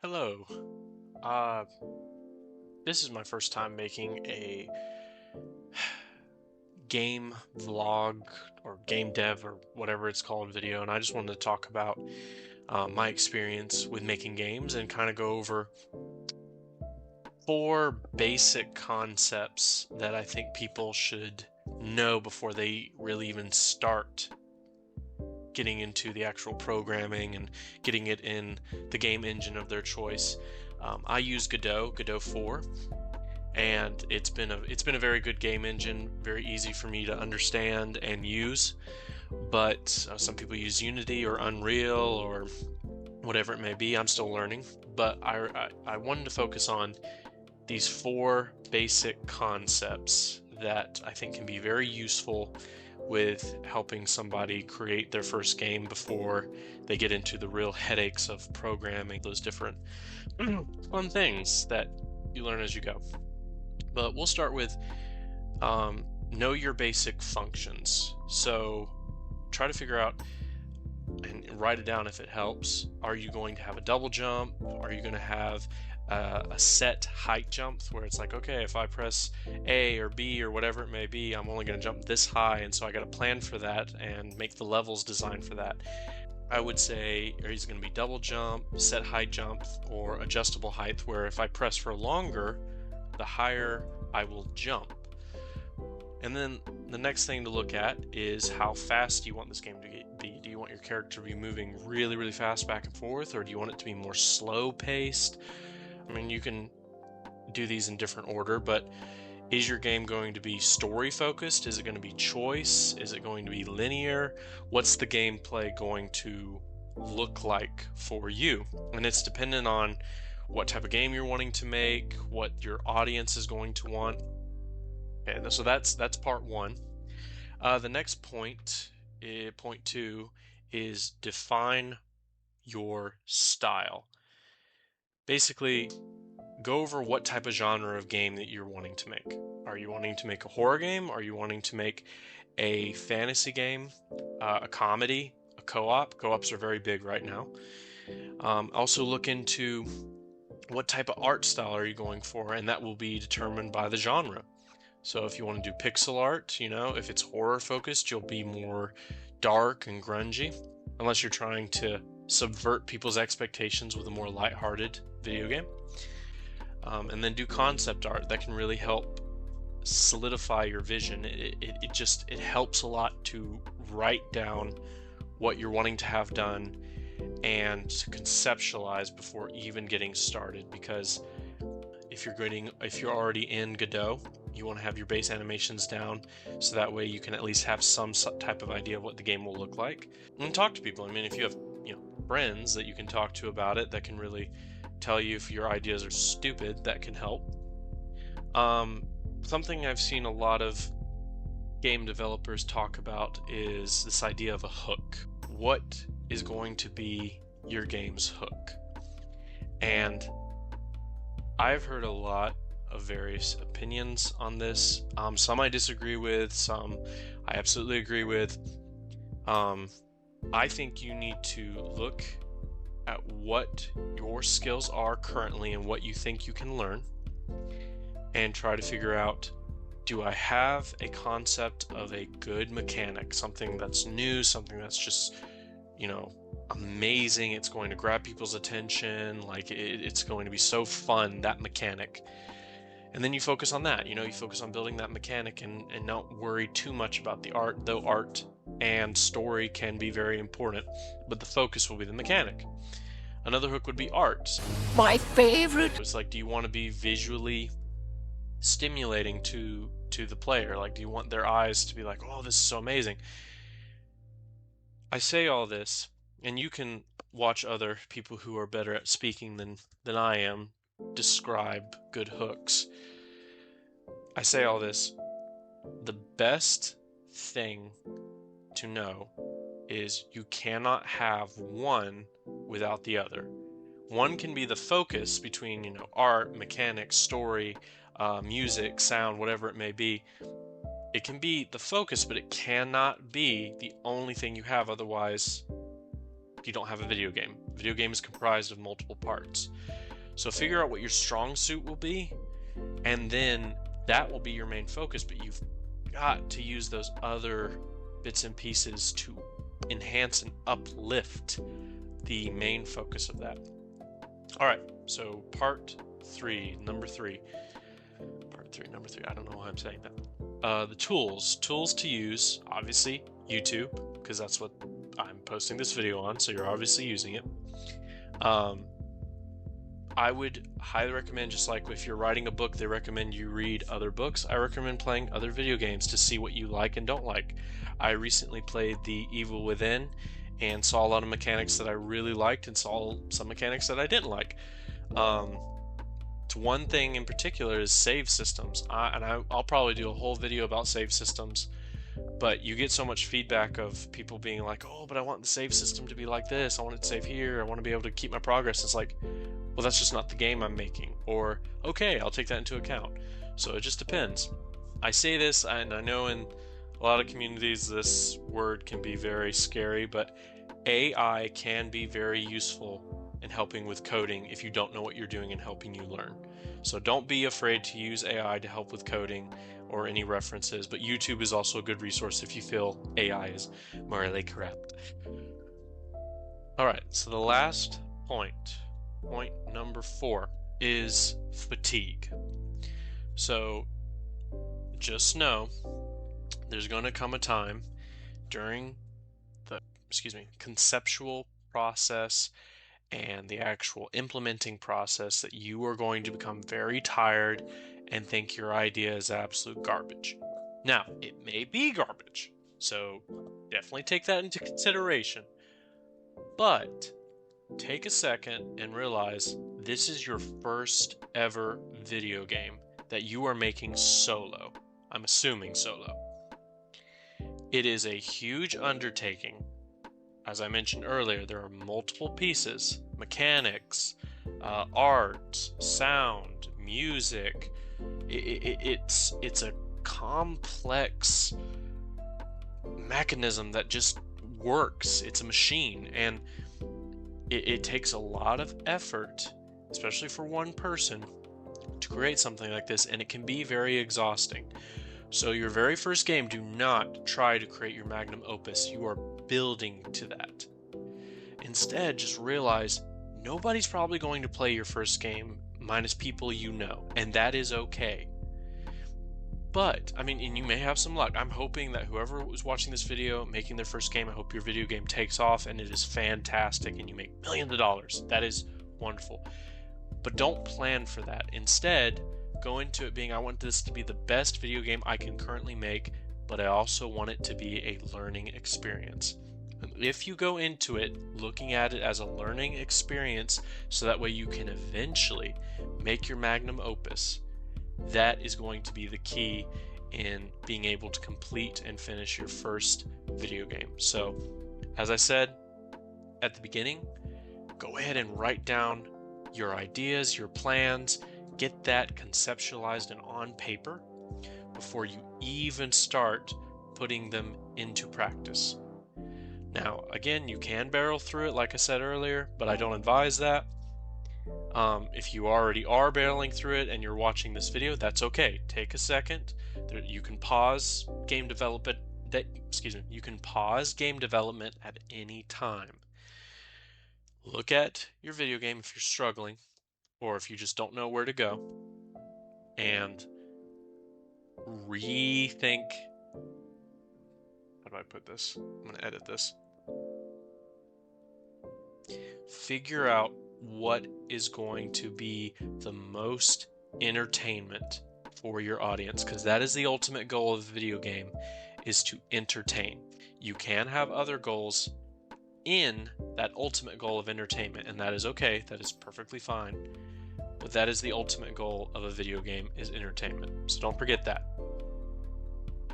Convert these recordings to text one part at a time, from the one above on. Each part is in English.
Hello. Uh, this is my first time making a game vlog or game dev or whatever it's called video, and I just wanted to talk about my experience with making games and kind of go over four basic concepts that I think people should know before they really even start getting into the actual programming and getting it in the game engine of their choice. I use Godot 4. And it's been a very good game engine, very easy for me to understand and use. But some people use Unity or Unreal or whatever it may be. I'm still learning, but I wanted to focus on these four basic concepts that I think can be very useful with helping somebody create their first game before they get into the real headaches of programming those different fun things that you learn as you go. But we'll start with know your basic functions. So try to figure out and write it down if it helps. Are you going to have a double jump? Are you going to have a set height jump where it's like, okay, if I press A or B or whatever it may be, I'm only going to jump this high, and so I got to plan for that and make the levels designed for that. I would say is going to be double jump, set height jump, or adjustable height, where if I press for longer, the higher I will jump. And then the next thing to look at is how fast do you want this game to be. Do you want your character to be moving really, really fast back and forth, or do you want it to be more slow paced? I mean, you can do these in different order, but is your game going to be story focused? Is it going to be choice? Is it going to be linear? What's the gameplay going to look like for you? And it's dependent on what type of game you're wanting to make, what your audience is going to want. Okay, so that's part one. The next point, point two, is define your style. Basically, go over what type of genre of game that you're wanting to make. Are you wanting to make a horror game? Are you wanting to make a fantasy game, a comedy, a co-op? Co-ops are very big right now. Also look into what type of art style are you going for, and that will be determined by the genre. So if you want to do pixel art, if it's horror focused, you'll be more dark and grungy, unless you're trying to subvert people's expectations with a more lighthearted video game. And then do concept art that can really help solidify your vision. It helps a lot to write down what you're wanting to have done and to conceptualize before even getting started, because if you're already in Godot, you want to have your base animations down so that way you can at least have some type of idea of what the game will look like. And talk to people. I mean, if you have friends that you can talk to about it that can really tell you if your ideas are stupid, that can help. Something I've seen a lot of game developers talk about is this idea of a hook. What is going to be your game's hook? And I've heard a lot of various opinions on this. Some I disagree with, some I absolutely agree with. I think you need to look at what your skills are currently and what you think you can learn, and try to figure out, do I have a concept of a good mechanic, something that's new, something that's just, amazing, it's going to grab people's attention, like it's going to be so fun, that mechanic. And then you focus on that, you focus on building that mechanic and not worry too much about the art, though art and story can be very important, but the focus will be the mechanic. Another hook would be art. My favorite. It's like, do you want to be visually stimulating to the player? Like, do you want their eyes to be like, oh, this is so amazing? I say all this, and you can watch other people who are better at speaking than I am describe good hooks. I say all this. The best thing to know is you cannot have one without the other. One can be the focus between, art, mechanics, story, music, sound, whatever it may be. It can be the focus, but it cannot be the only thing you have. Otherwise, you don't have a video game. A video game is comprised of multiple parts. So figure out what your strong suit will be, and then that will be your main focus, but you've got to use those other bits and pieces to enhance and uplift the main focus of that. All right, so number three. I don't know why I'm saying that. The tools to use, obviously YouTube, because that's what I'm posting this video on, so you're obviously using it. I would highly recommend, just like if you're writing a book, they recommend you read other books. I recommend playing other video games to see what you like and don't like. I recently played The Evil Within and saw a lot of mechanics that I really liked and saw some mechanics that I didn't like. One thing in particular is save systems. I'll probably do a whole video about save systems, but you get so much feedback of people being like, oh, but I want the save system to be like this. I want it to save here. I want to be able to keep my progress. It's like, well, that's just not the game I'm making. Or, okay, I'll take that into account. So it just depends. I say this, and I know in a lot of communities this word can be very scary, but AI can be very useful in helping with coding if you don't know what you're doing and helping you learn. So don't be afraid to use AI to help with coding or any references, but YouTube is also a good resource if you feel AI is morally corrupt. All right, so the last point number 4, is fatigue. So just know there's going to come a time during the conceptual process and the actual implementing process that you are going to become very tired and think your idea is absolute garbage. Now, it may be garbage, so definitely take that into consideration. But take a second and realize this is your first ever video game that you are making solo. I'm assuming solo. It is a huge undertaking. As I mentioned earlier, there are multiple pieces, mechanics, art, sound, music. It's a complex mechanism that just works. It's a machine, and it takes a lot of effort, especially for one person, to create something like this, and it can be very exhausting. So your very first game, do not try to create your magnum opus. You are building to that. Instead, just realize nobody's probably going to play your first game minus people you know, and that is okay. But, and you may have some luck. I'm hoping that whoever was watching this video, making their first game, I hope your video game takes off and it is fantastic and you make millions of dollars. That is wonderful. But don't plan for that. Instead, go into it being, I want this to be the best video game I can currently make, but I also want it to be a learning experience. If you go into it looking at it as a learning experience, so that way you can eventually make your magnum opus, that is going to be the key in being able to complete and finish your first video game. So, as I said at the beginning, go ahead and write down your ideas, your plans, get that conceptualized and on paper before you even start putting them into practice. Now, again, you can barrel through it, like I said earlier, but I don't advise that. If you already are barreling through it and you're watching this video, that's okay. Take a second. You can pause game development. You can pause game development at any time. Look at your video game if you're struggling, or if you just don't know where to go, and rethink. How do I put this? I'm going to edit this. Figure out what is going to be the most entertainment for your audience, because that is the ultimate goal of the video game, is to entertain. You can have other goals in that ultimate goal of entertainment, and that is okay. That is perfectly fine. But that is the ultimate goal of a video game, is entertainment. So don't forget that.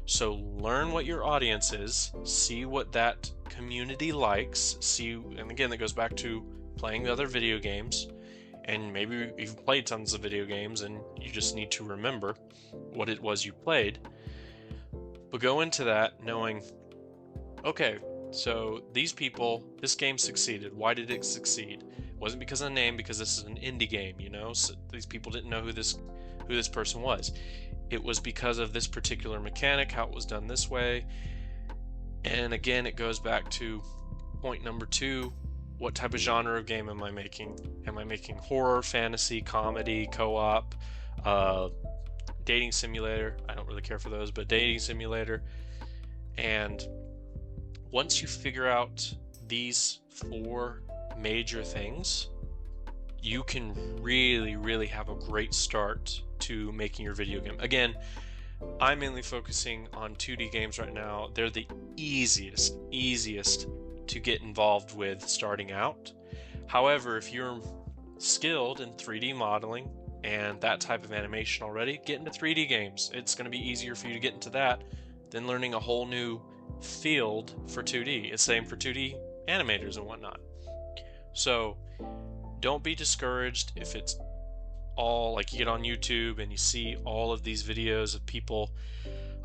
So learn what your audience is, see what that community likes, and again, that goes back to playing other video games, and maybe you've played tons of video games and you just need to remember what it was you played. But go into that knowing, okay, So these people, this game succeeded. Why did it succeed? It wasn't because of the name, because this is an indie game, you know. So these people didn't know who this person was. It was because of this particular mechanic, how it was done this way. And again, it goes back to point number 2. What type of genre of game am I making? Am I making horror, fantasy, comedy, co-op, dating simulator? I don't really care for those, but dating simulator. And once you figure out these 4 major things, you can really have a great start to making your video game. Again, I'm mainly focusing on 2D games right now. They're the easiest to get involved with starting out. However, if you're skilled in 3D modeling and that type of animation already, get into 3D games. It's going to be easier for you to get into that than learning a whole new field for 2D. It's same for 2D animators and whatnot. So don't be discouraged if it's all like you get on YouTube and you see all of these videos of people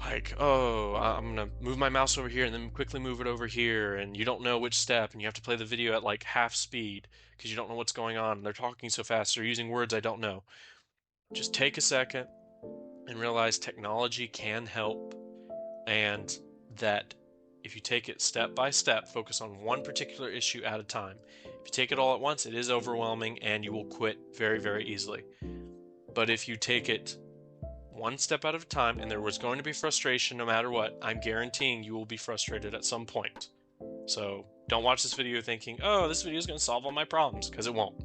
like, oh, I'm gonna move my mouse over here and then quickly move it over here, and you don't know which step, and you have to play the video at like half speed because you don't know what's going on. They're talking so fast, they're using words I don't know. Just take a second and realize technology can help, and that if you take it step by step, focus on one particular issue at a time. If you take it all at once, it is overwhelming and you will quit very easily. But if you take it one step at a time, and there was going to be frustration no matter what, I'm guaranteeing you will be frustrated at some point. So don't watch this video thinking, oh, this video is going to solve all my problems, because it won't.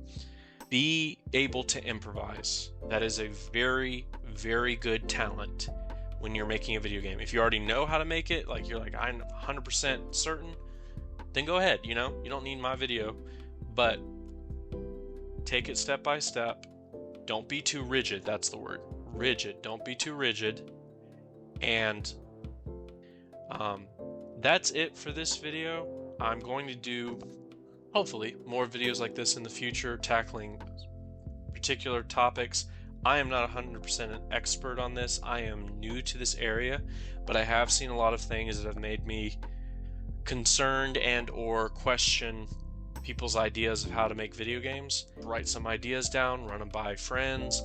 Be able to improvise. That is a very good talent when you're making a video game. If you already know how to make it, like you're like, I'm 100% certain, then go ahead, you know, you don't need my video, but take it step by step. Don't be too rigid. That's the word. Rigid. Don't be too rigid. And that's it for this video. I'm going to do, hopefully, more videos like this in the future, tackling particular topics. I am not 100% an expert on this. I am new to this area, but I have seen a lot of things that have made me concerned and or question people's ideas of how to make video games. Write some ideas down, run them by friends,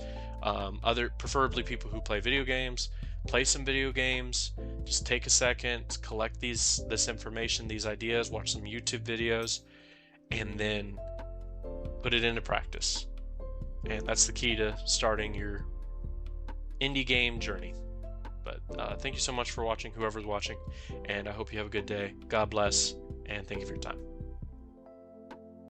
preferably people who play video games. Play some video games. Just take a second, collect this information, these ideas, watch some YouTube videos, and then put it into practice. And that's the key to starting your indie game journey. But thank you so much for watching, whoever's watching, and I hope you have a good day. God bless, and thank you for your time.